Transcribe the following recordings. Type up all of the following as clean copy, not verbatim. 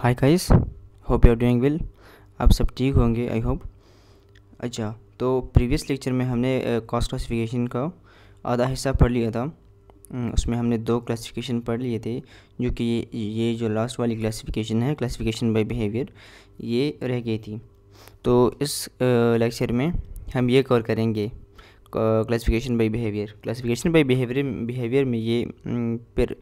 Hi guys, hope you are doing well. आप सब ठीक होंगे आई होप। अच्छा, तो प्रीवियस लेक्चर में हमने कॉस्ट क्लासिफिकेशन का आधा हिस्सा पढ़ लिया था। उसमें हमने दो क्लासिफिकेशन पढ़ लिए थे, जो कि ये जो लास्ट वाली क्लासिफिकेशन है, क्लासिफिकेशन बाय बिहेवियर, ये रह गई थी। तो इस लेक्चर में हम ये कवर करेंगे classification by behaviour. Classification by behaviour में ये फिर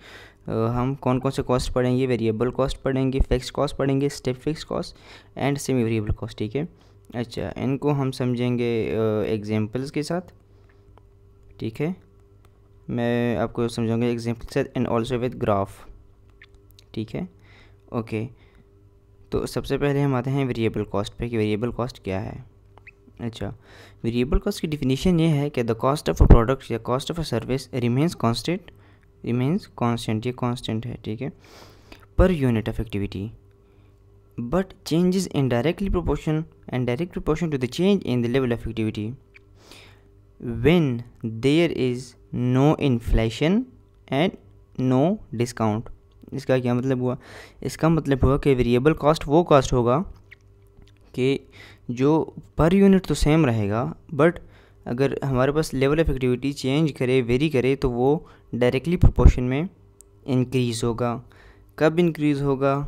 हम कौन कौन से कॉस्ट पढ़ेंगे, वेरिएबल कॉस्ट पढ़ेंगे, फिक्स कॉस्ट पढ़ेंगे, step fix cost and semi variable cost. ठीक है। अच्छा, इनको हम समझेंगे एग्जांपल्स के साथ। ठीक है, मैं आपको समझाऊंगा एग्जांपल के साथ एंड ऑल्सो विद ग्राफ। ठीक है, ओके। तो सबसे पहले हम आते हैं वेरिएबल कॉस्ट पे कि वेरिएबल कॉस्ट क्या है। अच्छा, वेरिएबल कॉस्ट की डिफिनीशन ये है कि the cost of a product या cost of a service remains constant, ये कांस्टेंट है। ठीक है, per unit of activity but changes in direct proportion to the change in the level of activity when there is no inflation and no discount। इसका क्या मतलब हुआ? इसका मतलब हुआ कि वेरिएबल कॉस्ट वो कॉस्ट होगा कि जो पर यूनिट तो सेम रहेगा, बट अगर हमारे पास लेवल ऑफ एक्टिविटी चेंज करे, वेरी करे, तो वो डायरेक्टली प्रोपोर्शन में इंक्रीज़ होगा। कब इंक्रीज़ होगा?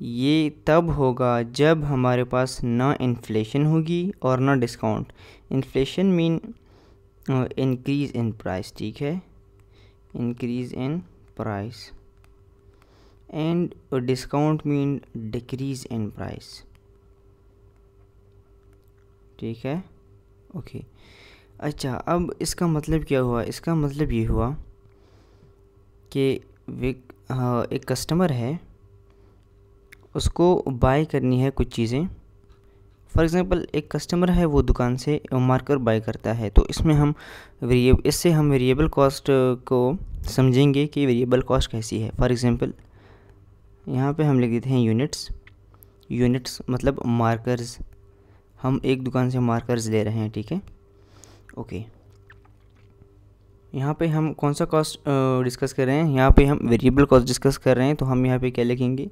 ये तब होगा जब हमारे पास ना इन्फ्लेशन होगी और ना discount. Inflation mean increase in price. ठीक है, increase in price, and discount mean decrease in price. ठीक है, ओके। अच्छा, अब इसका मतलब क्या हुआ? इसका मतलब ये हुआ कि एक कस्टमर है, उसको बाय करनी है कुछ चीज़ें। फॉर एग्ज़ाम्पल, एक कस्टमर है, वो दुकान से मार्कर बाय करता है। तो इसमें हम इससे हम वेरिएबल कॉस्ट को समझेंगे कि वेरिएबल कॉस्ट कैसी है। फॉर एग्ज़ाम्पल, यहाँ पे हम लिख देते हैं यूनिट्स मतलब मार्कर्स। हम एक दुकान से मार्कर्स ले रहे हैं। ठीक है, ओके। यहाँ पे हम कौन सा कॉस्ट डिस्कस कर रहे हैं? यहाँ पे हम वेरिएबल कॉस्ट डिस्कस कर रहे हैं। तो हम यहाँ पे क्या लिखेंगे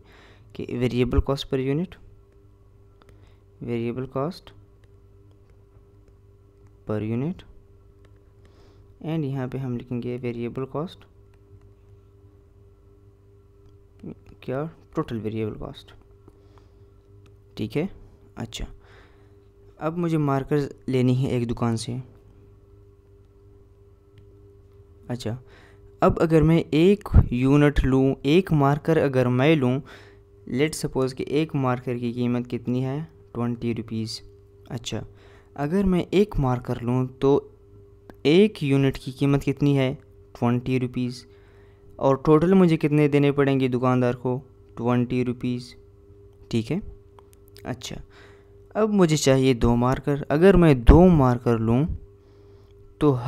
कि variable cost per unit, variable cost per unit, and यहाँ पे हम लिखेंगे वेरिएबल कॉस्ट क्या, टोटल वेरिएबल कॉस्ट। ठीक है, अच्छा। अब मुझे मार्कर लेनी है एक दुकान से। अच्छा, अब अगर मैं एक यूनिट लूँ, एक मार्कर अगर मैं लूँ, लेट सपोज़ कि एक मार्कर की कीमत कितनी है? 20 रुपीज़। अच्छा, अगर मैं एक मार्कर लूँ तो एक यूनिट की कीमत कितनी है? 20 रुपीज़। और टोटल मुझे कितने देने पड़ेंगे दुकानदार को? 20 रुपीज़। ठीक है, अच्छा। अब मुझे चाहिए दो मार्कर। अगर मैं दो मार्कर लूँ तो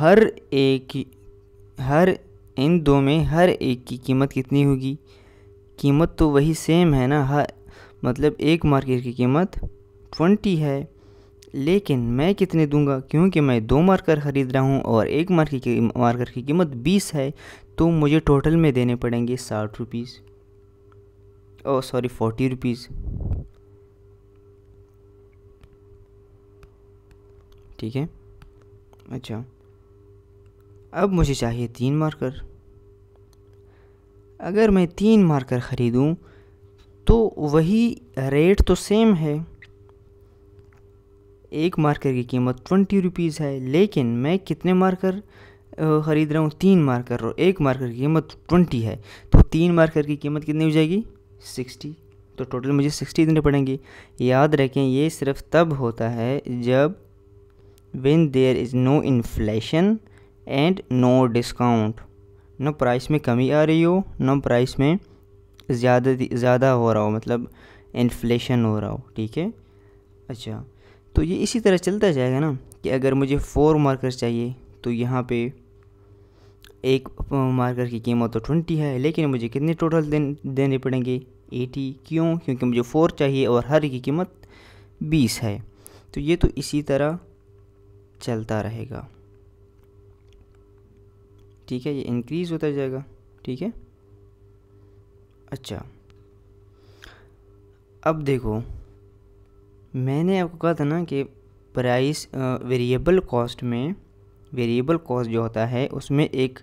इन दो में हर एक की कीमत कितनी होगी? कीमत तो वही सेम है ना, मतलब एक मार्कर की कीमत 20 है, लेकिन मैं कितने दूंगा? क्योंकि मैं दो मार्कर ख़रीद रहा हूँ और एक मार्कर की कीमत 20 है, तो मुझे टोटल में देने पड़ेंगे 60 रुपीज़। Oh sorry, 40 rupees. ठीक है, अच्छा। अब मुझे चाहिए 3 मार्कर। अगर मैं 3 मार्कर ख़रीदूँ तो वही रेट तो सेम है, एक मार्कर की कीमत 20 रुपीज़ है, लेकिन मैं कितने मार्कर ख़रीद रहा हूँ? 3 मार्कर, और एक मार्कर की कीमत 20 है, तो 3 मार्कर की कीमत कितनी हो जाएगी? 60। तो टोटल मुझे 60 देने पड़ेंगे। याद रखें, ये सिर्फ तब होता है जब when there is no inflation and no discount, ना प्राइस में कमी आ रही हो, ना प्राइस में ज़्यादा हो रहा हो, मतलब इन्फ्लेशन हो रहा हो। ठीक है, अच्छा। तो ये इसी तरह चलता जाएगा ना, कि अगर मुझे 4 मार्कर्स चाहिए तो यहाँ पे एक मार्कर की कीमत तो 20 है, लेकिन मुझे कितने टोटल देने पड़ेंगे? 80। क्यों? क्योंकि मुझे 4 चाहिए और हर की कीमत 20 है। तो ये तो इसी तरह चलता रहेगा। ठीक है, ये इंक्रीज़ होता जाएगा। ठीक है, अच्छा। अब देखो, मैंने आपको कहा था ना कि प्राइस वेरिएबल कॉस्ट में, वेरिएबल कॉस्ट जो होता है उसमें एक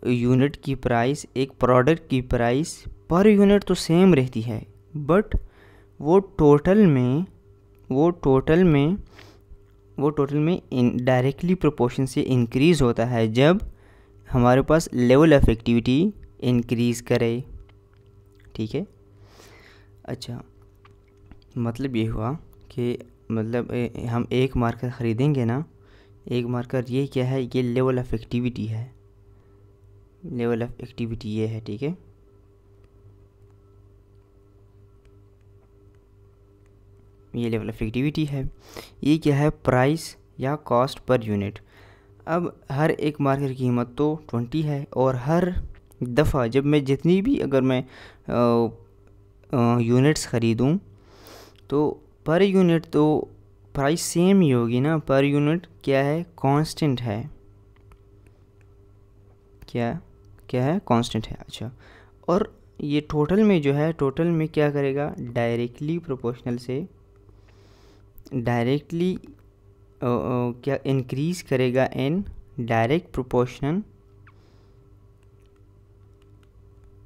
यूनिट की प्राइस, एक प्रोडक्ट की प्राइस पर यूनिट तो सेम रहती है, बट वो टोटल में डायरेक्टली प्रोपोर्शन से इंक्रीज़ होता है जब हमारे पास लेवल ऑफ एक्टिविटी इंक्रीज़ करे। ठीक है। अच्छा, मतलब ये हुआ कि मतलब हम एक मार्कर ख़रीदेंगे ना, एक मार्कर ये क्या है, ये लेवल ऑफ एक्टिविटी है, लेवल ऑफ एक्टिविटी ये है। ठीक है। ये लेवल ऑफ एक्टिविटी है, ये क्या है, प्राइस या कॉस्ट पर यूनिट। अब हर एक मार्कर की कीमत तो 20 है, और हर दफ़ा जब मैं जितनी भी अगर मैं यूनिट्स ख़रीदूँ तो पर यूनिट तो प्राइस सेम ही होगी ना। पर यूनिट क्या है, कांस्टेंट है, क्या है, कांस्टेंट है। अच्छा, और ये टोटल में जो है, टोटल में क्या करेगा, डायरेक्टली प्रोपोर्शनल से डायरेक्टली क्या इंक्रीज़ करेगा in direct proportion,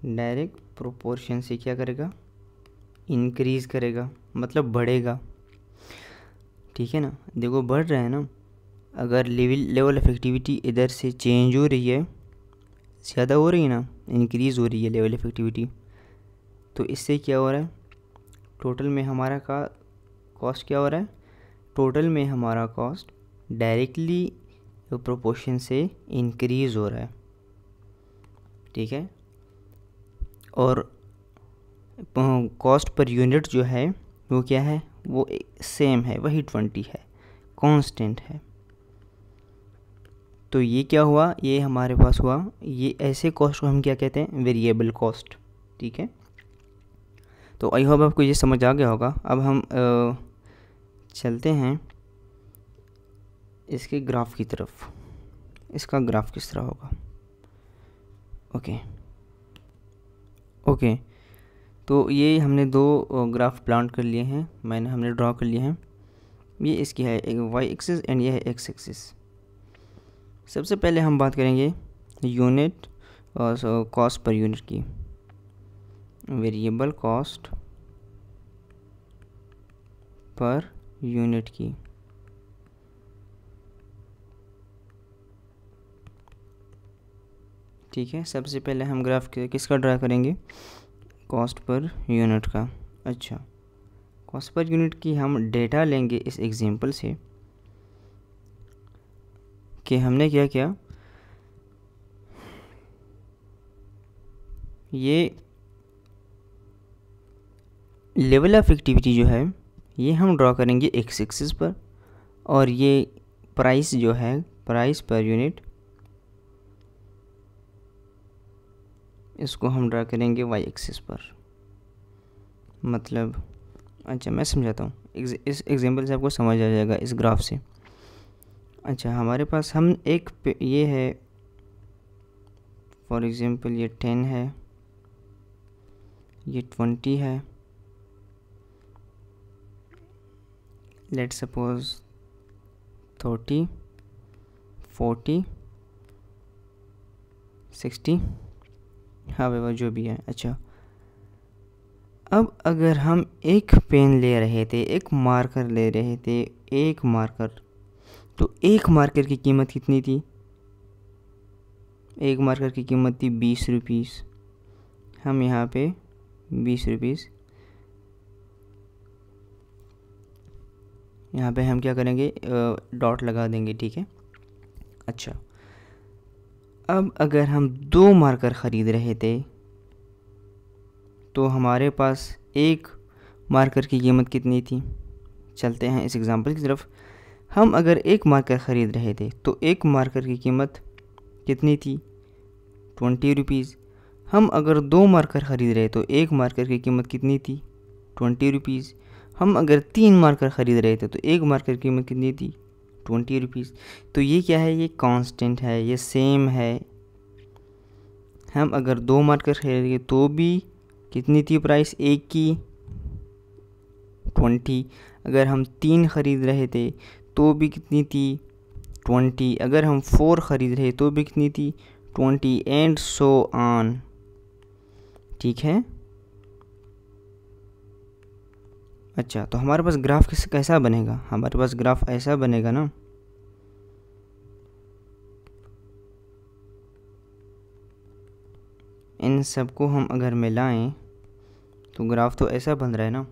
direct proportion से क्या करेगा, इंक्रीज़ करेगा, मतलब बढ़ेगा। ठीक है ना। देखो बढ़ रहा है ना, अगर लेवल ऑफ एक्टिविटी इधर से चेंज हो रही है, ज़्यादा हो रही है ना, इंक्रीज़ हो रही है लेवल ऑफ एक्टिविटी, तो इससे क्या हो रहा है, टोटल में हमारा का कॉस्ट क्या हो रहा है, टोटल में हमारा कॉस्ट डायरेक्टली प्रोपोर्शन से इंक्रीज़ हो रहा है। ठीक है। और कॉस्ट पर यूनिट जो है वो क्या है, वो सेम है, वही 20 है, कांस्टेंट है। तो ये क्या हुआ, ये हमारे पास हुआ, ये ऐसे कॉस्ट को हम क्या कहते हैं, वेरिएबल कॉस्ट। ठीक है। तो आई होप आपको ये समझ आ गया होगा। अब हम चलते हैं इसके ग्राफ की तरफ, इसका ग्राफ किस तरह होगा। ओके, तो ये हमने दो ग्राफ प्लांट कर लिए हैं, हमने ड्रॉ कर लिए हैं। ये इसकी है एक वाई एक्सिस एंड ये है एक्स एक्सिस। सबसे पहले हम बात करेंगे यूनिट और कॉस्ट पर यूनिट की, वेरिएबल कॉस्ट पर यूनिट की। ठीक है। सबसे पहले हम ग्राफ किसका ड्रा करेंगे, कॉस्ट पर यूनिट का। अच्छा, कॉस्ट पर यूनिट की हम डेटा लेंगे इस एग्जांपल से कि हमने क्या किया, ये लेवल ऑफ एक्टिविटी जो है ये हम ड्रॉ करेंगे एक्स एक्सिस पर, और ये प्राइस जो है, प्राइस पर यूनिट, इसको हम ड्रा करेंगे वाई एक्सिस पर। मतलब अच्छा, मैं समझाता हूँ, इस एग्जांपल से आपको समझ आ जाएगा इस ग्राफ से। अच्छा, हमारे पास हम एक ये है, फॉर एग्जांपल ये 10 है, ये 20 है, लेट सपोज 30, 40, 60, हाँ भाई जो भी है। अच्छा, अब अगर हम एक पेन ले रहे थे, एक मार्कर ले रहे थे, एक मार्कर, तो एक मार्कर की कीमत कितनी थी, एक मार्कर की कीमत थी 20 रुपीज़। हम यहाँ पे 20 रुपीज़, यहाँ पे हम क्या करेंगे, डॉट लगा देंगे। ठीक है। अच्छा, अब अगर हम दो मार्कर ख़रीद रहे थे तो हमारे पास एक मार्कर की कीमत कितनी थी। चलते हैं इस एग्ज़ाम्पल की तरफ। हम अगर एक मार्कर ख़रीद रहे थे तो एक मार्कर की कीमत कितनी थी, 20 रुपीज़। हम अगर दो मार्कर ख़रीद रहे तो एक मार्कर की कीमत कितनी थी, 20 रुपीज़। हम अगर 3 मार्कर ख़रीद रहे थे तो एक मार्कर की कीमत कितनी थी, 20 रुपीज़। तो ये क्या है, ये कांस्टेंट है, ये सेम है। हम अगर दो मार्कर खरीदेंगे तो भी कितनी थी प्राइस, एक की 20। अगर हम 3 ख़रीद रहे थे तो भी कितनी थी? 20। अगर हम 4 ख़रीद रहे तो भी कितनी थी? 20 एंड सो ऑन। ठीक है। अच्छा, तो हमारे पास ग्राफ कैसा बनेगा? हमारे पास ग्राफ ऐसा बनेगा ना, इन सबको हम अगर मिलाएं तो ग्राफ तो ऐसा बन रहा है ना,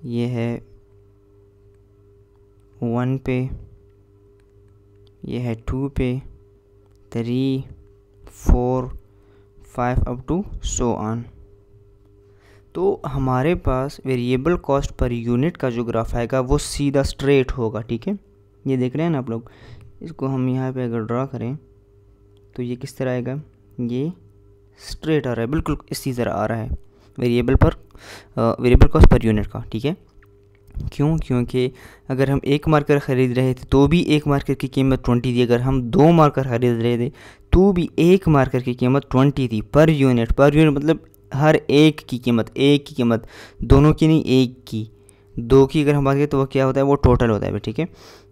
ये है 1 पे, ये है 2 पे, 3, 4, 5 अप टू सो ऑन। तो हमारे पास वेरिएबल कॉस्ट पर यूनिट का जो ग्राफ आएगा वो सीधा स्ट्रेट होगा। ठीक है, ये देख रहे हैं ना आप लोग। इसको हम यहाँ पे अगर ड्रा करें तो ये किस तरह आएगा? ये स्ट्रेट आ रहा है, बिल्कुल इसी तरह आ रहा है वेरिएबल कॉस्ट पर यूनिट का। ठीक है, क्यों? क्योंकि अगर हम एक मार्कर ख़रीद रहे थे तो भी एक मार्कर की कीमत 20 थी। अगर हम 2 मार्कर ख़रीद रहे थे तो भी एक मार्कर की कीमत 20 थी पर यूनिट। पर यूनिट मतलब हर एक की कीमत, दोनों की नहीं, एक की। 2 की अगर हम बात करें तो वो क्या होता है? वो टोटल होता है। ठीक है।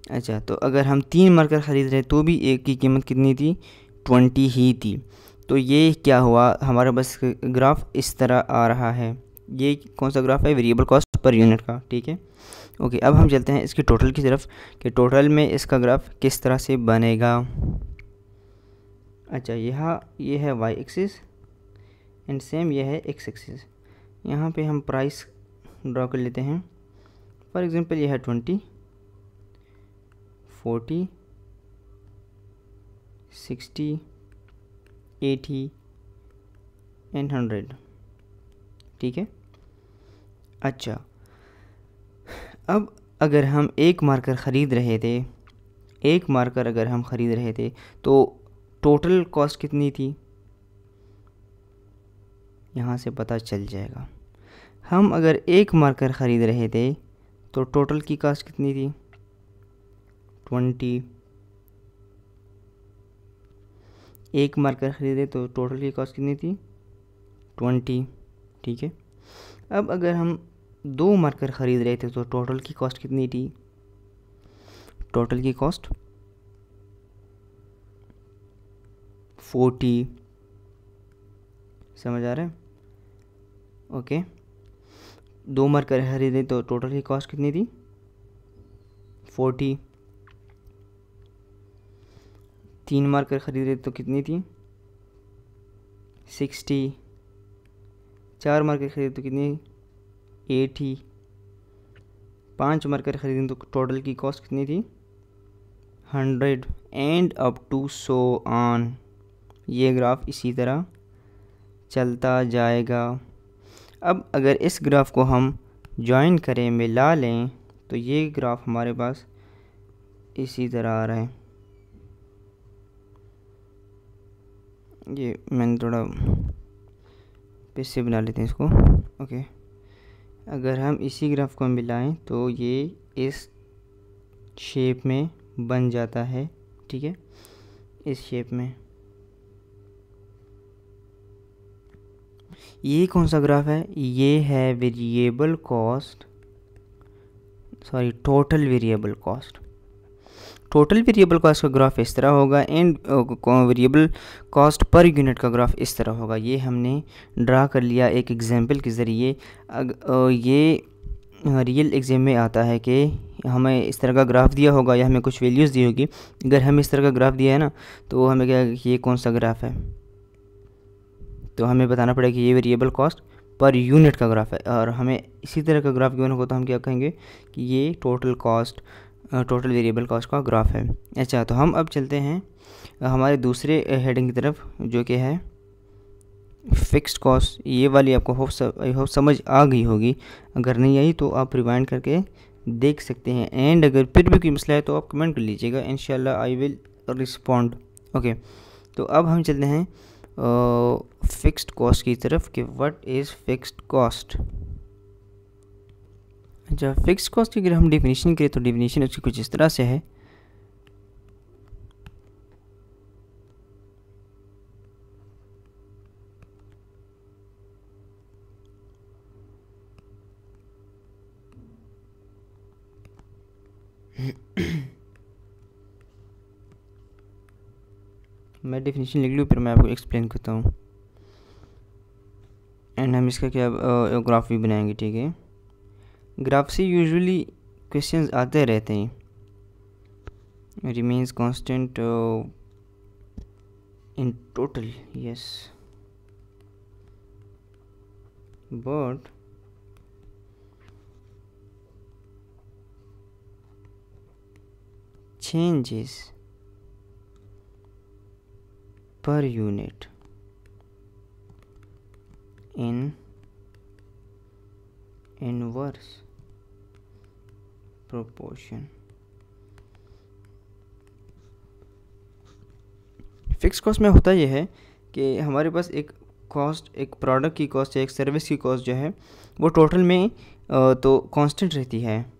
अच्छा, तो अगर हम 3 मार्कर ख़रीद रहे तो भी एक की कीमत कितनी थी? 20 ही थी। तो ये क्या हुआ? हमारे पास ग्राफ इस तरह आ रहा है। ये कौन सा ग्राफ है? वेरिएबल कॉस्ट पर यूनिट का। ठीक है, ओके। अब हम चलते हैं इसकी टोटल की तरफ कि टोटल में इसका ग्राफ किस तरह से बनेगा। अच्छा, ये है वाई एक्सिस एंड सेम ये है एक्स एक्सिस। यहाँ पे हम प्राइस ड्रॉ कर लेते हैं। फॉर एग्जांपल ये है 20, 40, 60, 80 एंड 100। ठीक है। अच्छा, अब अगर हम एक मार्कर ख़रीद रहे थे तो टोटल कॉस्ट कितनी थी? यहाँ से पता चल जाएगा। हम अगर एक मार्कर ख़रीद रहे थे तो टोटल की कॉस्ट कितनी थी? 20। एक मार्कर ख़रीदे तो टोटल की कॉस्ट कितनी थी? 20। ठीक है। अब अगर हम 2 मार्कर ख़रीद रहे थे तो टोटल की कॉस्ट कितनी थी? टोटल की कॉस्ट 40। समझ आ रहा है? ओके। 2 मार्कर खरीदे तो टोटल की कॉस्ट कितनी थी? 40। 3 मार्कर ख़रीदे तो कितनी थी? 60। 4 मार्कर ख़रीदे तो कितनी? 80। 5 मार्कर ख़रीदे तो टोटल की कॉस्ट कितनी थी? 100 and up to so on. ये ग्राफ इसी तरह चलता जाएगा। अब अगर इस ग्राफ को हम ज्वाइन करें, मिला लें, तो ये ग्राफ हमारे पास इसी तरह आ रहा है। ये मैंने थोड़ा पेज से बना लेते हैं इसको। ओके, अगर हम इसी ग्राफ को मिलाएं तो ये इस शेप में बन जाता है। ठीक है, इस शेप में। ये कौन सा ग्राफ है? ये है variable cost, sorry total variable cost. Total variable cost का ग्राफ इस तरह होगा and variable cost per unit का ग्राफ इस तरह होगा। ये हमने ड्रा कर लिया एक एग्जांपल के ज़रिए। ये रियल एग्जाम में आता है कि हमें इस तरह का ग्राफ दिया होगा या हमें कुछ वैल्यूज़ दी होगी। अगर हमें इस तरह का ग्राफ दिया है ना, तो हमें क्या, ये कौन सा ग्राफ है, तो हमें बताना पड़ेगा कि ये वेरिएबल कॉस्ट पर यूनिट का ग्राफ है। और हमें इसी तरह का ग्राफ गिवन होगा तो हम क्या कहेंगे कि ये टोटल वेरिएबल कॉस्ट का ग्राफ है। अच्छा, तो हम अब चलते हैं हमारे दूसरे हेडिंग की तरफ, जो कि है फ़िक्स्ड कॉस्ट। ये वाली आपको होप समझ आ गई होगी। अगर नहीं आई तो आप रिवाइंड करके देख सकते हैं। एंड अगर फिर भी कोई मसला है तो आप कमेंट कर लीजिएगा, इंशाल्लाह आई विल रिस्पॉन्ड। ओके, तो अब हम चलते हैं फ़िक्स्ड कॉस्ट की तरफ कि व्हाट इज़ फ़िक्स्ड कॉस्ट। अच्छा, फ़िक्स्ड कॉस्ट की अगर हम डेफिनेशन करें तो डेफिनेशन उसकी कुछ इस तरह से है। मैं डेफिनेशन लिख लूँ फिर मैं आपको एक्सप्लेन करता हूँ, एंड हम इसका क्या ग्राफ भी बनाएंगे, ठीक है। ग्राफ से यूजुअली क्वेश्चंस आते रहते हैं। Remains constant in total, yes, but changes per unit in inverse proportion। Fix cost में होता यह है कि हमारे पास एक कॉस्ट, एक प्रोडक्ट की कॉस्ट या एक सर्विस की कॉस्ट जो है वो टोटल में तो कांस्टेंट रहती है,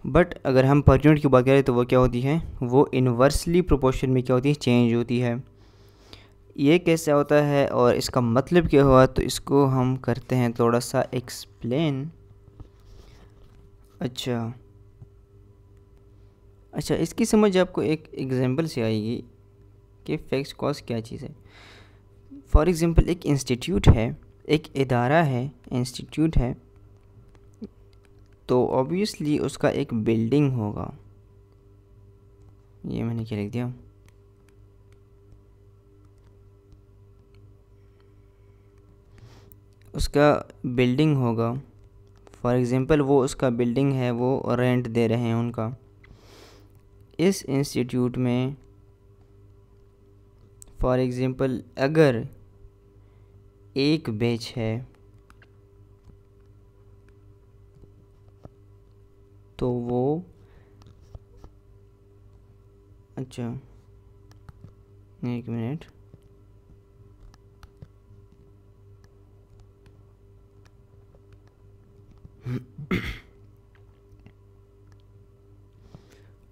बट अगर हम पर यूनिट की बात करें तो वो क्या होती है, वो इन्वर्सली प्रोपोर्शन में क्या होती है, चेंज होती है। ये कैसे होता है और इसका मतलब क्या हुआ, तो इसको हम करते हैं थोड़ा सा एक्सप्लेन। अच्छा, इसकी समझ आपको एक एग्जांपल से आएगी कि फिक्स्ड कॉस्ट क्या चीज़ है। फॉर एग्जांपल एक इंस्टीट्यूट है, एक इदारा है, इंस्टीट्यूट है, तो ऑब्वियसली उसका एक बिल्डिंग होगा। ये मैंने क्या लिख दिया, उसका बिल्डिंग होगा। फॉर एग्ज़ाम्पल वो उसका बिल्डिंग है, वो रेंट दे रहे हैं उनका। इस इंस्टीट्यूट में फॉर एग्ज़ाम्पल अगर एक बैच है तो वो, अच्छा एक मिनट,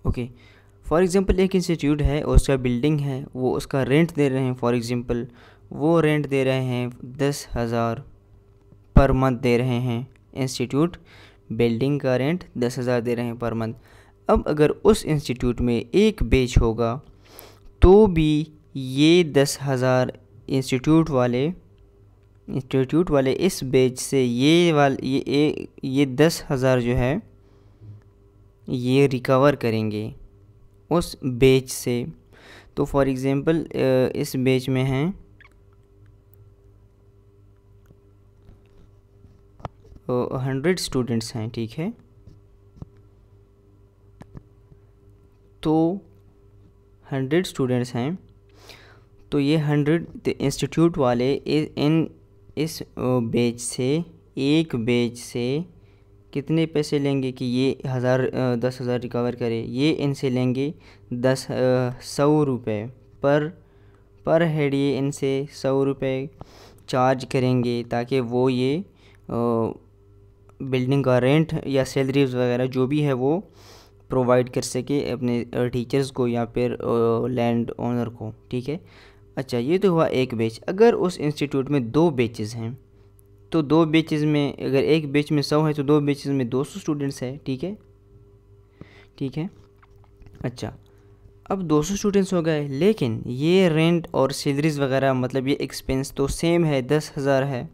ओके। फॉर एग्ज़ाम्पल एक इंस्टीट्यूट है और उसका बिल्डिंग है, वो उसका रेंट दे रहे हैं। फॉर एग्ज़ाम्पल वो रेंट दे रहे हैं 10,000 पर मंथ दे रहे हैं। इंस्टीट्यूट बिल्डिंग का रेंट 10,000 दे रहे हैं पर मंथ। अब अगर उस इंस्टीट्यूट में एक बैच होगा तो भी ये 10,000 इंस्टीट्यूट वाले इस बैच से ये 10,000 जो है ये रिकवर करेंगे उस बैच से। तो फॉर एग्ज़ाम्पल इस बैच में हैं 100 स्टूडेंट्स हैं, ठीक है। तो 100 स्टूडेंट्स हैं, तो ये 100 इंस्टीट्यूट वाले इस बैच से, एक बैच से कितने पैसे लेंगे कि ये 10,000 रिकवर करे। ये इनसे लेंगे 100 रुपये पर हेड। ये इनसे 100 रुपये चार्ज करेंगे ताकि वो ये बिल्डिंग का रेंट या सैलरीज वगैरह जो भी है वो प्रोवाइड कर सके अपने टीचर्स को या फिर लैंड ओनर को, ठीक है। अच्छा, ये तो हुआ एक बैच। अगर उस इंस्टीट्यूट में 2 बैचेस हैं तो 2 बैचेस में, अगर एक बैच में 100 है तो 2 बैचेस में 200 स्टूडेंट्स है, ठीक है। अच्छा, अब 200 स्टूडेंट्स हो गए, लेकिन ये रेंट और सैलरीज वगैरह मतलब ये एक्सपेंस तो सेम है, 10,000 है,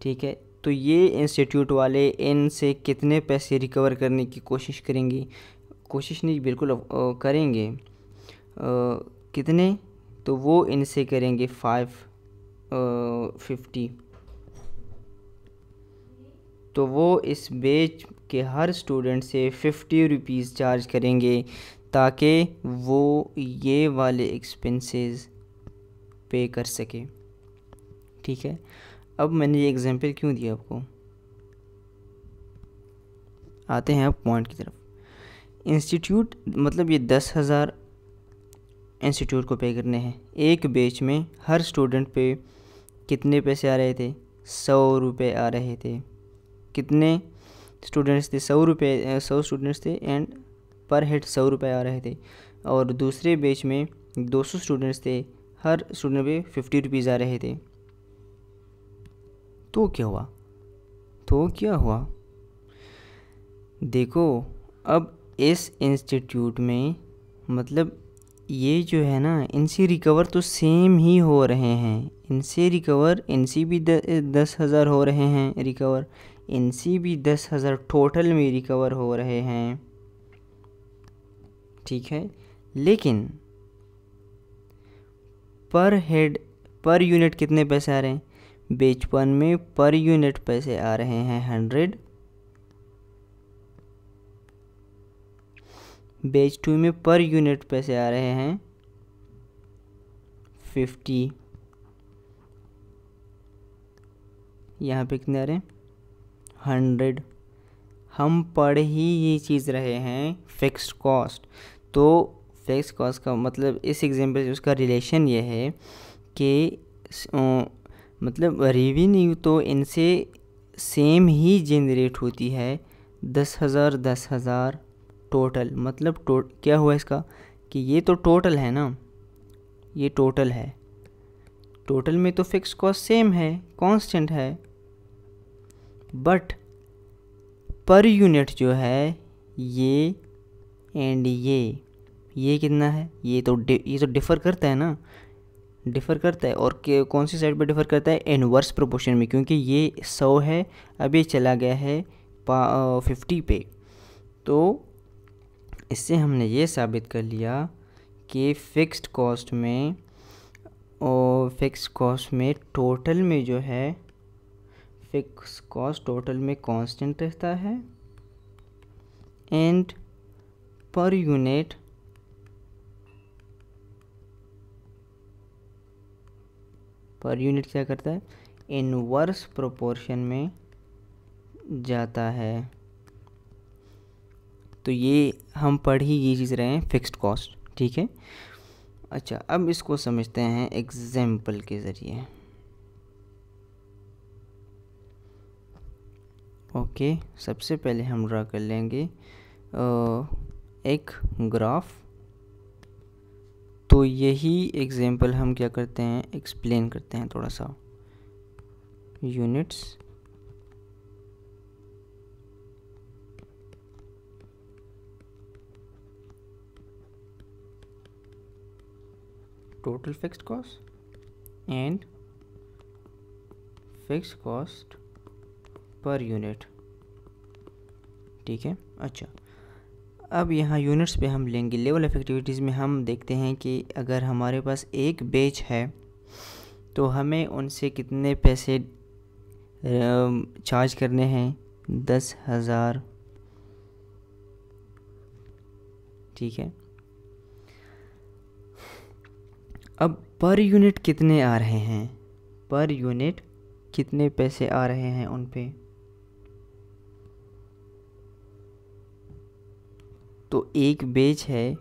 ठीक है। तो ये इंस्टीट्यूट वाले इनसे कितने पैसे रिकवर करने की कोशिश करेंगे, कोशिश नहीं बिल्कुल करेंगे। कितने, तो वो इनसे करेंगे 550। तो वो इस बैच के हर स्टूडेंट से 50 रुपीज़ चार्ज करेंगे ताकि वो ये वाले एक्सपेंसेस पे कर सके, ठीक है। अब मैंने ये एग्जांपल क्यों दिया आपको, आते हैं अब पॉइंट की तरफ। इंस्टीट्यूट मतलब ये 10,000 इंस्टीट्यूट को पे करने हैं। एक बैच में हर स्टूडेंट पे कितने पैसे आ रहे थे, 100 रुपये आ रहे थे। कितने स्टूडेंट्स थे, 100 रुपये, 100 स्टूडेंट्स थे एंड पर हेड 100 रुपये आ रहे थे। और दूसरे बैच में 200 स्टूडेंट्स थे, हर स्टूडेंट पे 50 रुपीज़ आ रहे थे। तो क्या हुआ, देखो अब इस इंस्टीट्यूट में मतलब ये जो है ना, इनसे रिकवर तो सेम ही हो रहे हैं, इनसे रिकवर, इनसे भी 10,000 हो रहे हैं रिकवर, इनसे भी 10,000 टोटल में रिकवर हो रहे हैं, ठीक है। लेकिन पर हेड, पर यूनिट कितने पैसे आ रहे हैं? बैच 1 में पर यूनिट पैसे आ रहे हैं 100, बैच 2 में पर यूनिट पैसे आ रहे हैं 50, यहाँ पे कितने आ रहे हैं? 100। हम पढ़ ही ये चीज़ रहे हैं फिक्स्ड कॉस्ट। तो फिक्स्ड कॉस्ट का मतलब इस एग्जाम्पल से उसका रिलेशन ये है कि मतलब रेवेन्यू तो इनसे सेम ही जनरेट होती है, 10,000 टोटल। मतलब क्या हुआ इसका कि ये तो टोटल है ना, ये टोटल है, टोटल में तो फिक्स कॉस्ट सेम है, कांस्टेंट है, बट पर यूनिट जो है ये एंड ये कितना है? ये तो डिफ़र करता है ना, डिफ़र करता है। और कौन सी साइड पे डिफ़र करता है? इनवर्स प्रोपोर्शन में, क्योंकि ये 100 है, अब ये चला गया है 50 पे। तो इससे हमने ये साबित कर लिया कि फ़िक्स्ड कॉस्ट में और फिक्स्ड कॉस्ट में टोटल में जो है, फिक्स कॉस्ट टोटल में कांस्टेंट रहता है एंड पर यूनिट क्या करता है? इनवर्स प्रोपोर्शन में जाता है। तो ये हम पढ़ ही ये चीज़ रहे हैं फिक्स्ड कॉस्ट, ठीक है। अच्छा, अब इसको समझते हैं एग्जाम्पल के ज़रिए। ओके, सबसे पहले हम ड्रा कर लेंगे एक ग्राफ। तो यही एग्जाम्पल हम क्या करते हैं, एक्सप्लेन करते हैं थोड़ा सा। Units, total fixed cost and fixed cost per unit, ठीक है। अच्छा, अब यहाँ यूनिट्स पे हम लेंगे लेवल ऑफ एक्टिविटीज़ में। हम देखते हैं कि अगर हमारे पास एक बैच है तो हमें उनसे कितने पैसे चार्ज करने हैं? 10,000, ठीक है। अब पर यूनिट कितने आ रहे हैं? पर यूनिट कितने पैसे आ रहे हैं उन पे? तो एक बैच है,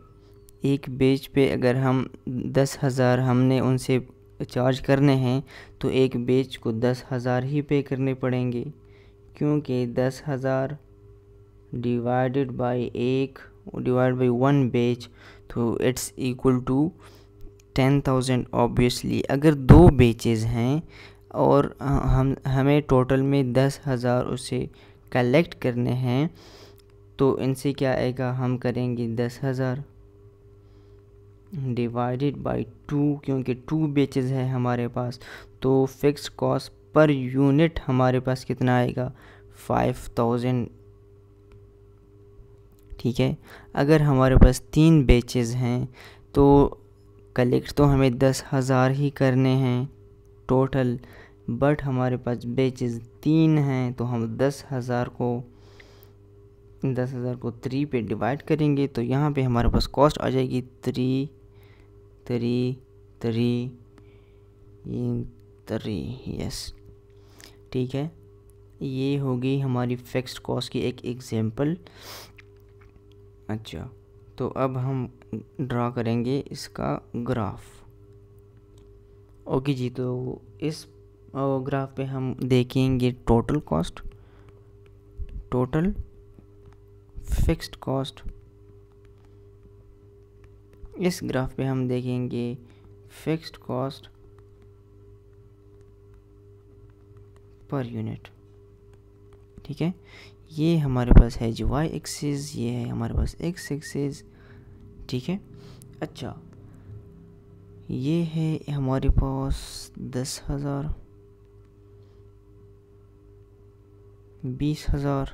एक बैच पे अगर हम 10,000 हमने उनसे चार्ज करने हैं तो एक बैच को 10,000 ही पे करने पड़ेंगे, क्योंकि 10,000 डिवाइड बाई 1 बैच, तो इट्स इक्वल टू 10,000 ऑब्वियसली। अगर 2 बैचेस हैं और हमें टोटल में 10,000 उसे कलेक्ट करने हैं, तो इनसे क्या आएगा? हम करेंगे 10,000 डिवाइडेड बाई 2, क्योंकि 2 बैचेस है हमारे पास, तो फिक्स कॉस्ट पर यूनिट हमारे पास कितना आएगा? 5,000, ठीक है। अगर हमारे पास 3 बैचेस हैं तो कलेक्ट तो हमें 10,000 ही करने हैं टोटल, बट हमारे पास बैचेस 3 हैं, तो हम 10,000 को 3 पे डिवाइड करेंगे, तो यहाँ पे हमारे पास कॉस्ट आ जाएगी 3, यस, ठीक है। ये होगी हमारी फिक्स्ड कॉस्ट की एक एग्जांपल। अच्छा, तो अब हम ड्रा करेंगे इसका ग्राफ। ओके जी, तो इस ग्राफ पे हम देखेंगे total cost, total fixed cost. इस ग्राफ पे हम देखेंगे फिक्स्ड कॉस्ट पर यूनिट। ठीक है। ये हमारे पास है जो वाई एक्सिस, ये है हमारे पास एक्स एक्सिस, ठीक है। अच्छा, ये है हमारे पास 10,000, 20,000,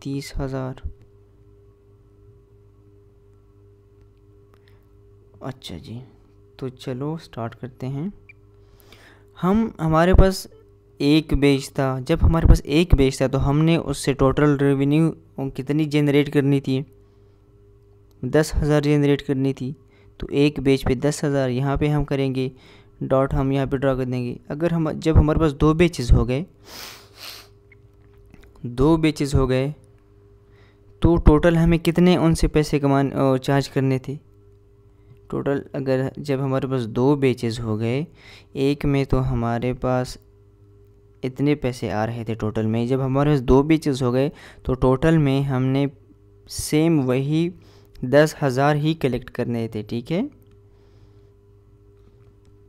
30,000। अच्छा जी, तो चलो स्टार्ट करते हैं। हमारे पास एक बेच था, जब हमारे पास एक बेच था तो हमने उससे टोटल रेवेन्यू कितनी जनरेट करनी थी? 10,000 जनरेट करनी थी। तो एक बेच पे 10,000, यहाँ पे हम करेंगे डॉट, हम यहाँ पे ड्रा कर देंगे। अगर हम जब हमारे पास दो बेचेस हो गए, तो टोटल हमें कितने उनसे पैसे चार्ज करने थे? टोटल अगर जब हमारे पास दो बेचेस हो गए, एक में तो हमारे पास इतने पैसे आ रहे थे टोटल में, जब हमारे पास दो बेचेस हो गए तो टोटल में हमने सेम वही 10,000 ही कलेक्ट करने थे, ठीक है।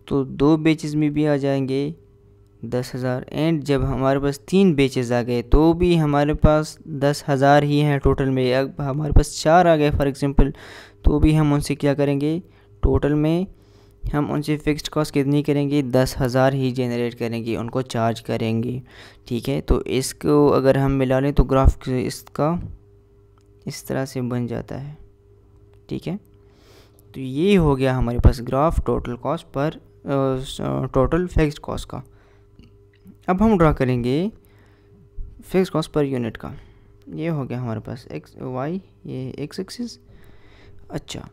तो दो बेचेस में भी आ जाएंगे 10,000, एंड जब हमारे पास तीन बेचेस आ गए तो भी हमारे पास 10,000 ही हैं टोटल में। अब हमारे पास चार आ गए फॉर एग्जांपल, तो भी हम उनसे क्या करेंगे? टोटल में हम उनसे फ़िक्स्ड कॉस्ट कितनी करेंगे? 10,000 ही जनरेट करेंगे, उनको चार्ज करेंगे, ठीक है। तो इसको अगर हम मिला लें तो ग्राफ इसका इस तरह से बन जाता है, ठीक है। तो ये हो गया हमारे पास graph total cost per total fixed cost का। अब हम ड्रा करेंगे फिक्स्ड कॉस्ट पर यूनिट का। ये हो गया हमारे पास एक्स वाई, ये एक्स एक्सिस। अच्छा,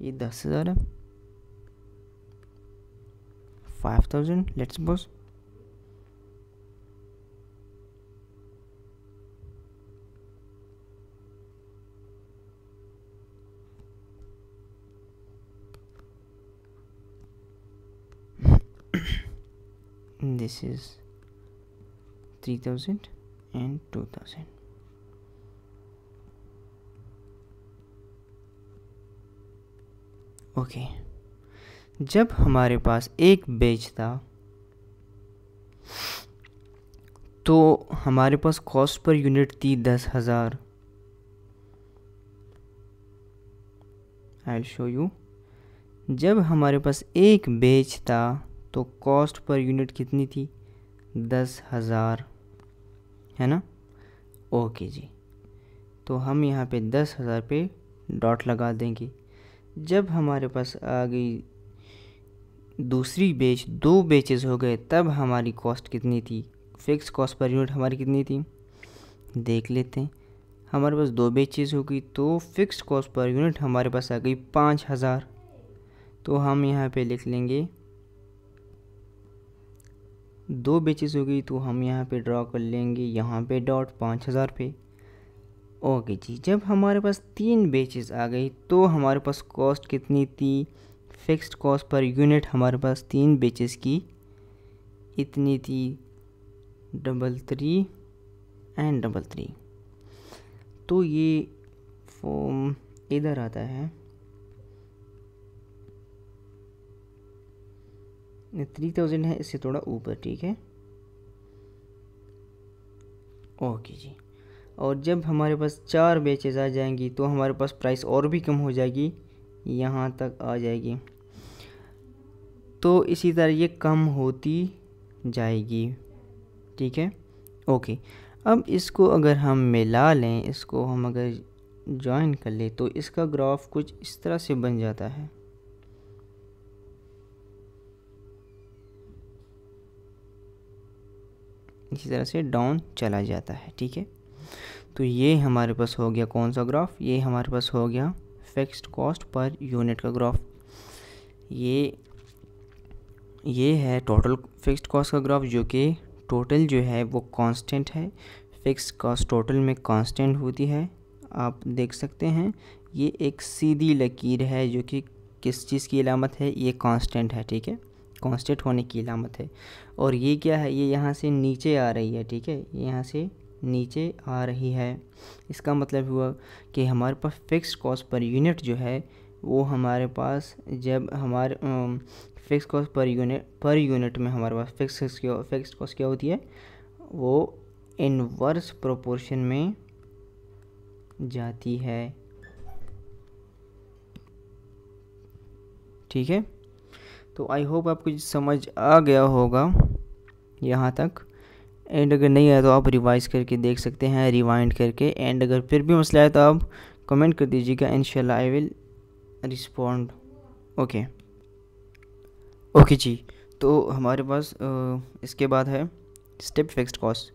ये 10,000 है, 5,000 let's suppose. This is 3,000 and 2,000। Okay, जब हमारे पास एक बेच था तो हमारे पास कॉस्ट पर यूनिट थी 10,000। I will show you. जब हमारे पास एक बेच था तो कॉस्ट पर यूनिट कितनी थी? 10,000, है ना। ओके जी, तो हम यहाँ पे 10,000 पे डॉट लगा देंगे। जब हमारे पास आ गई दूसरी बेच, दो बेचेस हो गए, तब हमारी कॉस्ट कितनी थी? फिक्स कॉस्ट पर यूनिट हमारी कितनी थी? देख लेते हैं। हमारे पास दो बेचेस हो गई तो फिक्स्ड कॉस्ट पर यूनिट हमारे पास आ गई 5,000। तो हम यहाँ पे लिख लेंगे, दो बेचेस हो गई तो हम यहाँ पे ड्रॉ कर लेंगे यहाँ पे डॉट 5,000 पे। ओके जी, जब हमारे पास तीन बेचेस आ गई तो हमारे पास कॉस्ट कितनी थी? फिक्स्ड कॉस्ट पर यूनिट हमारे पास तीन बेचेस की इतनी थी, 333 एंड 33। तो ये फॉर्म इधर आता है, 3,000 है, इससे थोड़ा ऊपर, ठीक है। ओके जी, और जब हमारे पास चार बेचेस आ जाएंगी तो हमारे पास प्राइस और भी कम हो जाएगी, यहाँ तक आ जाएगी। तो इसी तरह ये कम होती जाएगी, ठीक है। ओके, अब इसको अगर हम मिला लें, इसको हम अगर ज्वाइन कर ले तो इसका ग्राफ कुछ इस तरह से बन जाता है। इसी तरह से डाउन चला जाता है, ठीक है। तो ये हमारे पास हो गया कौन सा ग्राफ? ये हमारे पास हो गया फिक्स्ड कॉस्ट पर यूनिट का ग्राफ। ये है टोटल फिक्स्ड कॉस्ट का ग्राफ, जो कि टोटल जो है वो कांस्टेंट है। फिक्स्ड कॉस्ट टोटल में कांस्टेंट होती है, आप देख सकते हैं। ये एक सीधी लकीर है जो कि किस चीज़ की अलामत है? ये कांस्टेंट है, ठीक है, कांस्टेंट होने की अलामत है। और ये क्या है? ये यहाँ से नीचे आ रही है, ठीक है, ये यहाँ से नीचे आ रही है। इसका मतलब हुआ कि हमारे पास फिक्स्ड कॉस्ट पर यूनिट जो है वो हमारे पास जब हमारे फिक्स कॉस्ट पर यूनिट में हमारे पास फिक्स कॉस्ट क्या होती है, वो इनवर्स प्रोपोर्शन में जाती है। ठीक है, तो आई होप आपको समझ आ गया होगा यहाँ तक। एंड अगर नहीं आया तो आप रिवाइज करके देख सकते हैं, रिवाइंड करके। एंड अगर फिर भी मसला है तो आप कमेंट कर दीजिएगा, इंशाल्लाह आई विल रिस्पॉन्ड। ओके जी। तो हमारे पास इसके बाद है step fixed cost.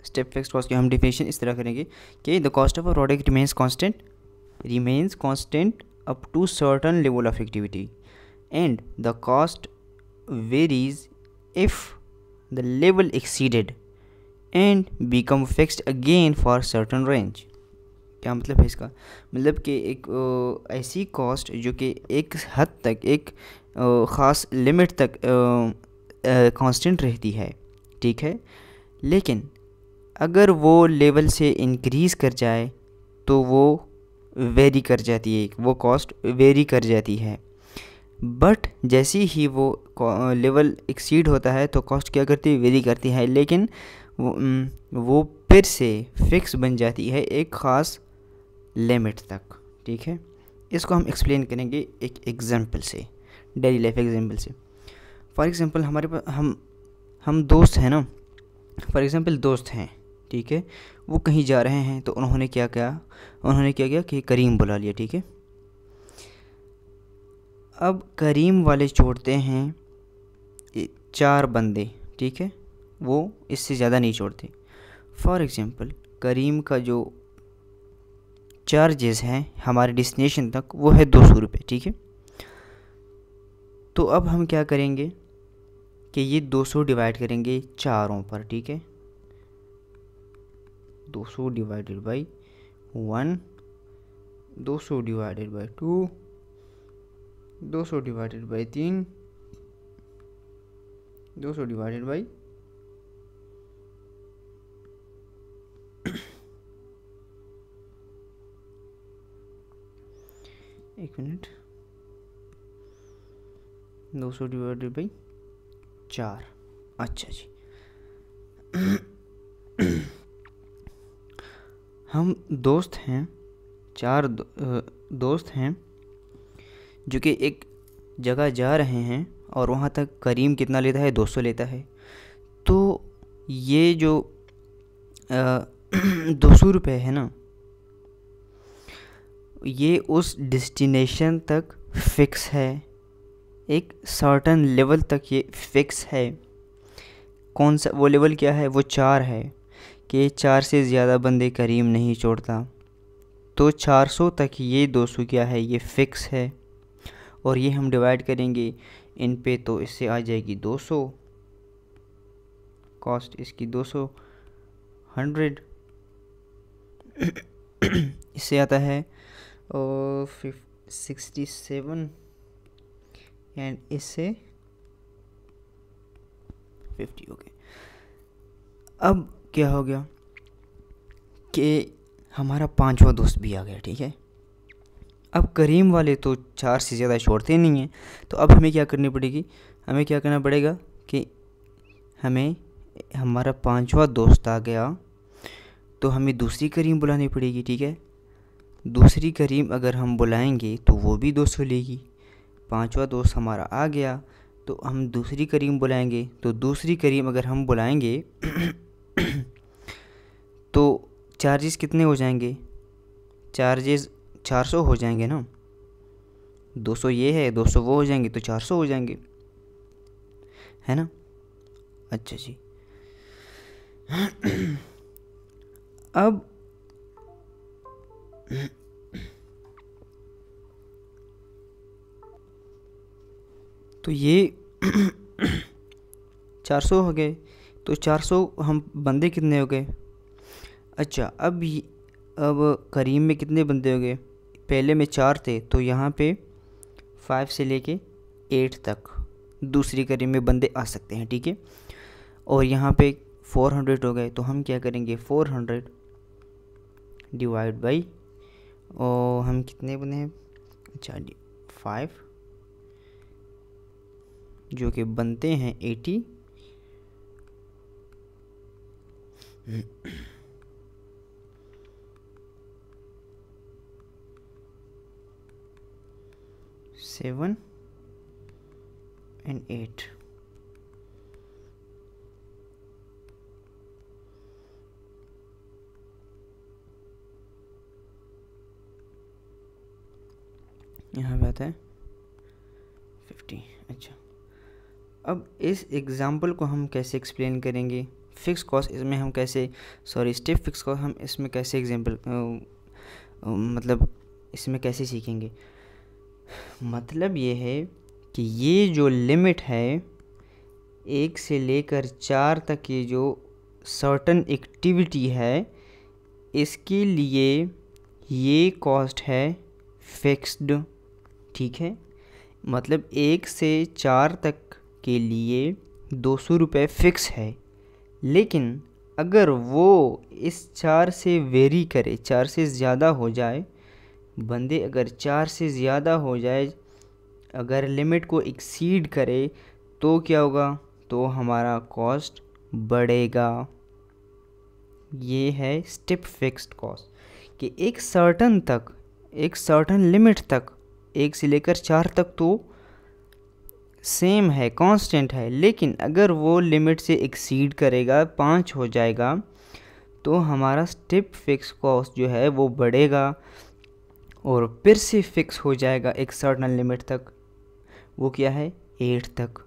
Step fixed cost की हम डिफिनेशन इस तरह करेंगे कि the cost of a product remains constant up to certain level of activity and the cost varies if the level exceeded and become fixed again for certain range. क्या मतलब है इसका? मतलब कि एक ऐसी कॉस्ट जो कि एक हद तक, एक ख़ास लिमिट तक कांस्टेंट रहती है, ठीक है, लेकिन अगर वो लेवल से इंक्रीज़ कर जाए तो वो वेरी कर जाती है, वो कॉस्ट वेरी कर जाती है। बट जैसे ही वो लेवल एक्सीड होता है तो कॉस्ट क्या करती है, वेरी करती है, लेकिन वो फिर से फिक्स बन जाती है एक ख़ास लिमिट तक। ठीक है, इसको हम एक्सप्लेन करेंगे एक एग्जांपल से, डेली लाइफ एग्जांपल से। फॉर एग्जांपल हमारे पास हम दोस्त हैं ना, फॉर एग्जांपल दोस्त हैं, ठीक है, वो कहीं जा रहे हैं तो उन्होंने क्या किया कि करीम बुला लिया। ठीक है, अब करीम वाले छोड़ते हैं 4 बंदे, ठीक है, वो इससे ज़्यादा नहीं छोड़ते। फॉर एग्जांपल करीम का जो चार्जेस हैं हमारे डेस्टिनेशन तक वो है 200 रुपये। ठीक है, तो अब हम क्या करेंगे कि ये 200 डिवाइड करेंगे चारों पर। ठीक है, 200 divided by 1, 200 divided by 2, 200 divided by 3, 200 divided by एक मिनट, 200 डिवाइडेड बाई 4। अच्छा जी, हम दोस्त हैं, 4 दोस्त हैं जो कि एक जगह जा रहे हैं और वहाँ तक करीम कितना लेता है, 200 लेता है। तो ये जो 200 रुपये है ना, ये उस डेस्टिनेशन तक फिक्स है, एक सर्टन लेवल तक ये फिक्स है। कौन सा वो लेवल क्या है, वो 4 है कि 4 से ज़्यादा बंदे करीम नहीं छोड़ता। तो 400 तक ये 200 क्या है, ये फिक्स है। और ये हम डिवाइड करेंगे इन पे, तो इससे आ जाएगी 200, कॉस्ट इसकी 200, 100 इससे आता है 67 एंड इससे 50। ओके, अब क्या हो गया कि हमारा 5वां दोस्त भी आ गया। ठीक है, अब करीम वाले तो 4 से ज़्यादा छोड़ते नहीं हैं, तो अब हमें क्या करनी पड़ेगी, हमें क्या करना पड़ेगा कि हमें हमारा 5वां दोस्त आ गया तो हमें दूसरी करीम बुलानी पड़ेगी। ठीक है, दूसरी करीम अगर हम बुलाएंगे तो वो भी 200 लेगी। 5वां दोस्त हमारा आ गया तो हम दूसरी करीम बुलाएंगे, तो दूसरी करीम अगर हम बुलाएंगे तो चार्जेस कितने हो जाएंगे, चार्जेस 400 हो जाएंगे ना, 200 ये है, 200 वो हो जाएंगे, तो 400 हो जाएंगे, है ना। अच्छा जी, अब तो ये 400 हो गए, तो 400 हम बंदे कितने हो गए। अच्छा, अब करीम में कितने बंदे हो गए, पहले में 4 थे, तो यहाँ पे 5 से लेके 8 तक दूसरी करीम में बंदे आ सकते हैं। ठीक है, और यहाँ पे 400 हो गए, तो हम क्या करेंगे, 400 डिवाइड बाई, और हम कितने बने हैं, अच्छा 5 जो कि बनते हैं 80 7 and 8। यहाँ पे आता है 50। अच्छा, अब इस एग्ज़ाम्पल को हम कैसे एक्सप्लेन करेंगे? फिक्स कॉस्ट इसमें हम कैसे, सॉरी स्टेप फिक्स कॉस्ट हम इसमें कैसे एग्जाम्पल मतलब इसमें कैसे सीखेंगे? मतलब ये है कि ये जो लिमिट है 1 से लेकर 4 तक की जो सर्टन एक्टिविटी है, इसके लिए ये कॉस्ट है फिक्स्ड। ठीक है, मतलब 1 से 4 तक के लिए 200 रुपये फ़िक्स है, लेकिन अगर वो इस 4 से वेरी करे, 4 से ज़्यादा हो जाए, बंदे अगर 4 से ज़्यादा हो जाए, अगर लिमिट को एक्सीड करे तो क्या होगा? तो हमारा कॉस्ट बढ़ेगा। ये है स्टेप फिक्स्ड कॉस्ट कि एक सर्टन तक, एक सर्टन लिमिट तक 1 से लेकर 4 तक तो सेम है, कांस्टेंट है, लेकिन अगर वो लिमिट से एक्सीड करेगा, 5 हो जाएगा, तो हमारा स्टेप फिक्स कॉस्ट जो है वो बढ़ेगा और फिर से फिक्स हो जाएगा एक सर्टन लिमिट तक। वो क्या है? 8 तक।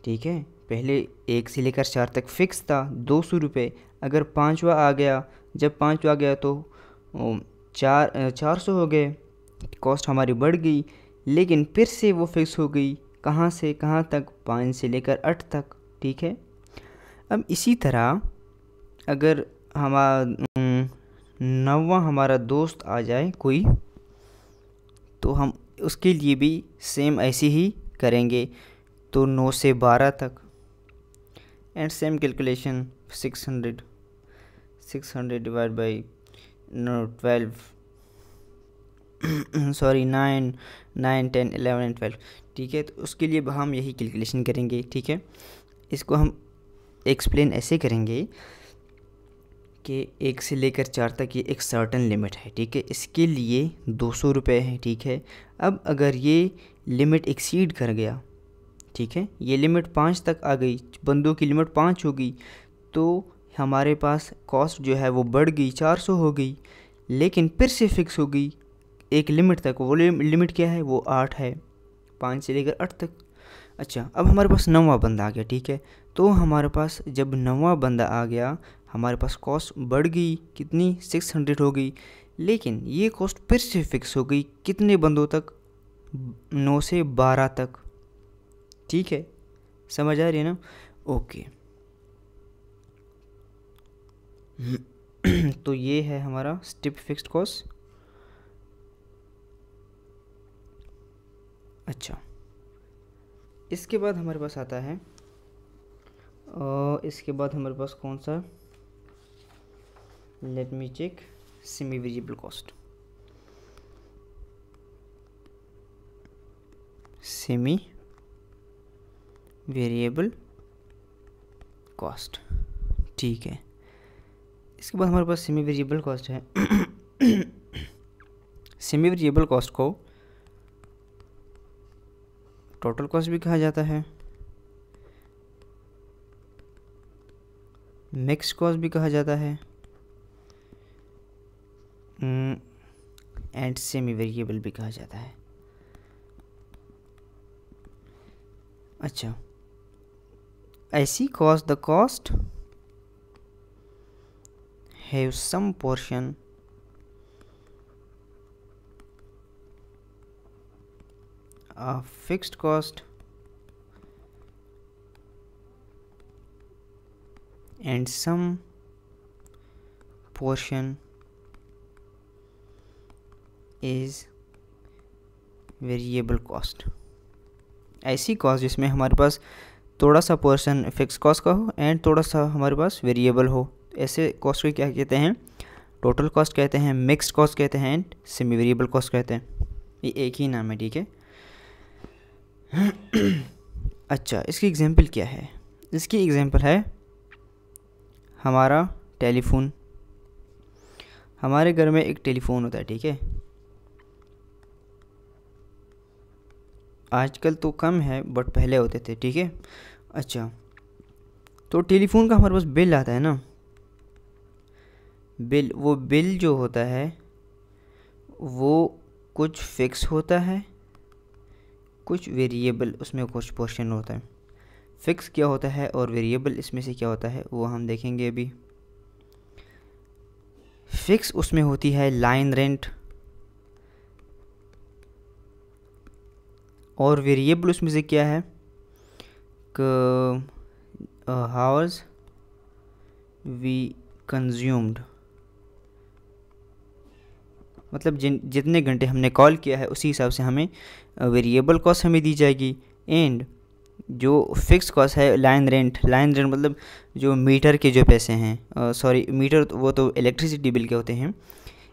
ठीक है, पहले 1 से लेकर 4 तक फिक्स था 200 रुपये, अगर 5वां आ गया, जब 5वां आ गया तो 400 हो गए, कॉस्ट हमारी बढ़ गई, लेकिन फिर से वो फिक्स हो गई। कहाँ से कहाँ तक? 5 से लेकर 8 तक। ठीक है, अब इसी तरह अगर नौवां हमारा दोस्त आ जाए कोई, तो हम उसके लिए भी सेम ऐसे ही करेंगे, तो 9 से 12 तक। And same calculation 600 divide by 12 sorry 9 10 11 and 12। ठीक है, तो उसके लिए हम यही कैलकुलेशन करेंगे। ठीक है, इसको हम एक्सप्लेन ऐसे करेंगे कि 1 से लेकर 4 तक ये एक सर्टन लिमिट है। ठीक है, इसके लिए 200 रुपये है। ठीक है, अब अगर ये लिमिट एक्सीड कर गया, ठीक है, ये लिमिट 5 तक आ गई, बंदों की लिमिट 5 हो गई, तो हमारे पास कॉस्ट जो है वो बढ़ गई, 400 हो गई, लेकिन फिर से फिक्स हो गई एक लिमिट तक। वो लिमिट क्या है? वो 8 है, 5 से लेकर 8 तक। अच्छा, अब हमारे पास 9वां बंदा आ गया। ठीक है, तो हमारे पास जब 9वां बंदा आ गया, हमारे पास कॉस्ट बढ़ गई, कितनी? 600 हो गई, लेकिन ये कॉस्ट फिर से फिक्स हो गई, कितने बंदों तक? 9 से 12 तक। ठीक है, समझ आ रही है ना? ओके तो ये है हमारा स्टेप फिक्स्ड कॉस्ट। अच्छा, इसके बाद हमारे पास आता है, इसके बाद हमारे पास कौन सा? Let me check. Semi variable cost. Semi variable cost. ठीक है, इसके बाद हमारे पास सेमी वेरिएबल कॉस्ट है। सेमी वेरिएबल कॉस्ट को टोटल कॉस्ट भी कहा जाता है, मिक्स्ड कॉस्ट भी कहा जाता है, एंड सेमी वेरिएबल भी कहा जाता है। अच्छा, ऐसी cost, the cost have some portion of fixed cost and some portion is variable cost। ऐसी कॉस्ट जिसमें हमारे पास थोड़ा सा पोर्शन फिक्स कॉस्ट का हो एंड थोड़ा सा हमारे पास वेरिएबल हो, ऐसे कॉस्ट को क्या कहते हैं? टोटल कॉस्ट कहते हैं, मिक्स्ड कॉस्ट कहते हैं एंड सेमी वेरिएबल कॉस्ट कहते हैं। ये एक ही नाम है, ठीक है। अच्छा, इसकी एग्जांपल क्या है? इसकी एग्जांपल है हमारा टेलीफोन। हमारे घर में एक टेलीफोन होता है, ठीक है। आजकल तो कम है बट पहले होते थे, ठीक है। अच्छा, तो टेलीफोन का हमारे पास बिल आता है ना, बिल, वो बिल जो होता है वो कुछ फिक्स होता है, कुछ वेरिएबल, उसमें कुछ पोर्शन होता है। फिक्स क्या होता है और वेरिएबल इसमें से क्या होता है वो हम देखेंगे अभी। फिक्स उसमें होती है लाइन रेंट, और वेरिएबल उसमें से क्या है हावर्स वी कंज्यूम्ड, मतलब जितने घंटे हमने कॉल किया है उसी हिसाब से हमें वेरिएबल कॉस्ट हमें दी जाएगी। एंड जो फिक्स कॉस्ट है लाइन रेंट, लाइन रेंट मतलब जो मीटर के जो पैसे हैं, सॉरी मीटर वो तो इलेक्ट्रिसिटी बिल के होते हैं,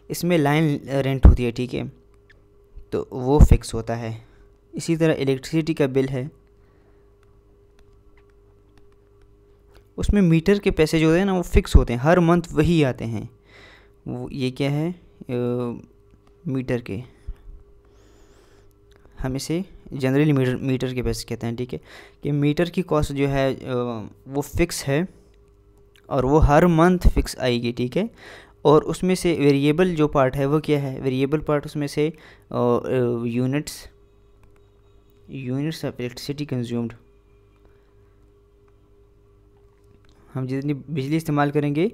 इसमें लाइन रेंट होती है, ठीक है, तो वो फिक्स होता है। इसी तरह इलेक्ट्रिसिटी का बिल है, उसमें मीटर के पैसे जो होते हैं ना वो फिक्स होते हैं, हर मंथ वही आते हैं। वो ये क्या है, मीटर के, हम इसे जनरली मीटर के पैसे कहते हैं, ठीक है। कि मीटर की कॉस्ट जो है वो फिक्स है और वो हर मंथ फिक्स आएगी, ठीक है। और उसमें से वेरिएबल जो पार्ट है वो क्या है, वेरिएबल पार्ट उसमें से यूनिट्स ऑफ इलेक्ट्रिसिटी कंज्यूम्ड, हम जितनी बिजली इस्तेमाल करेंगे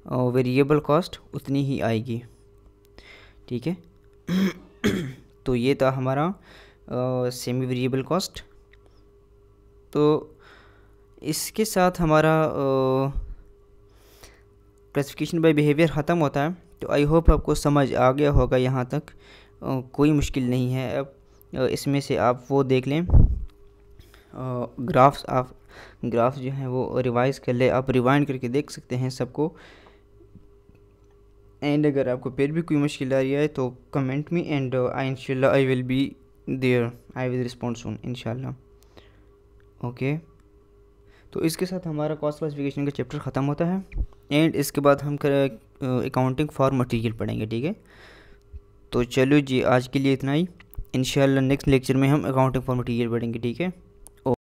वेरिएबल कॉस्ट उतनी ही आएगी, ठीक है। तो ये था हमारा सेमी वेरिएबल कॉस्ट। तो इसके साथ हमारा क्लासिफिकेशन बाय बिहेवियर ख़त्म होता है। तो आई होप आपको समझ आ गया होगा यहाँ तक, कोई मुश्किल नहीं है। अब इसमें से आप वो देख लें, ग्राफ्स, आप ग्राफ जो हैं वो रिवाइज़ कर ले, आप रिवाइंड करके देख सकते हैं सबको। एंड अगर आपको फिर भी कोई मुश्किल आ रही है तो कमेंट मी, एंड इंशाल्लाह I will be there, I will respond soon इंशाल्लाह। ओके, तो इसके साथ हमारा कॉस्ट क्लासिफिकेशन का चैप्टर ख़त्म होता है। एंड इसके बाद हम अकाउंटिंग फॉर मटेरियल पढ़ेंगे, ठीक है। तो चलो जी, आज के लिए इतना ही। इंशाल्लाह नेक्स्ट लेक्चर में हम अकाउंटिंग फॉर मटेरियल पढ़ेंगे, ठीक है।